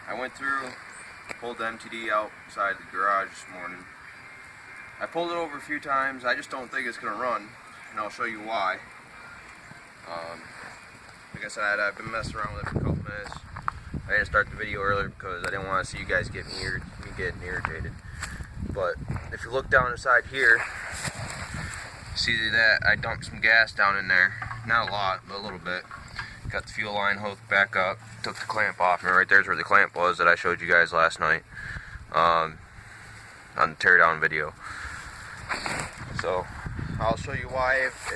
I went through, pulled the MTD outside the garage this morning. I pulled it over a few times. I just don't think it's going to run, and I'll show you why. Like I said, I've been messing around with it for a couple minutes. I didn't start the video earlier because I didn't want to see you guys getting irritated. But if you look down inside here, see that I dumped some gas down in there. Not a lot, but a little bit. Got the fuel line hooked back up. Took the clamp off, and right there's where the clamp was that I showed you guys last night on the teardown video. So I'll show you why if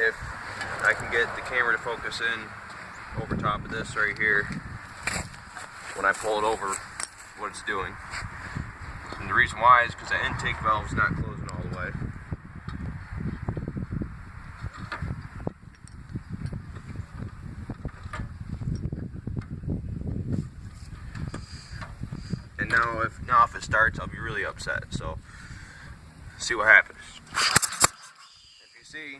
I can get the camera to focus in over top of this right here when I pull it over, what it's doing. And the reason why is because the intake valve is not closing all the way. And now if it starts, I'll be really upset. So see what happens. If you see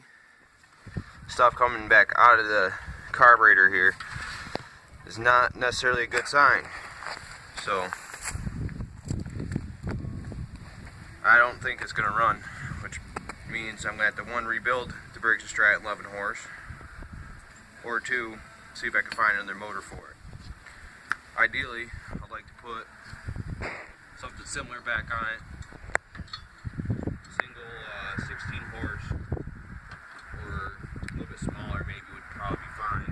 stuff coming back out of the carburetor here, is not necessarily a good sign. So I don't think it's going to run, which means I'm going to have to, one, rebuild the Briggs & Stratton 11 horse, or two, see if I can find another motor for it. Ideally, I'd like to put something similar back on it. Single 16 horse, or a little bit smaller maybe would probably be fine.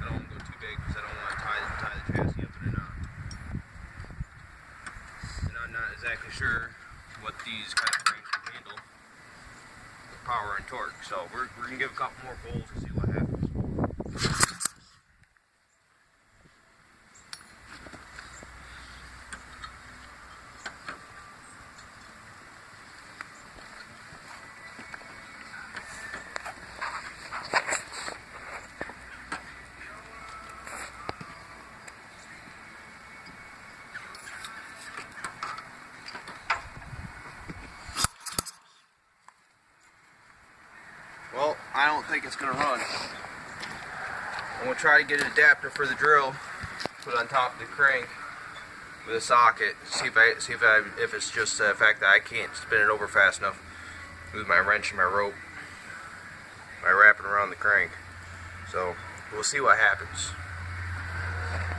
I don't want to go too big because I don't want to tie the chassis up in a knot. And I'm not exactly sure what these kind of frames can handle with power and torque. So we're going to give a couple more pulls and see what happens. Well, I don't think it's going to run. I'm going to try to get an adapter for the drill, put it on top of the crank with a socket, see if it's just the fact that I can't spin it over fast enough with my wrench and my rope by wrapping around the crank. So we'll see what happens.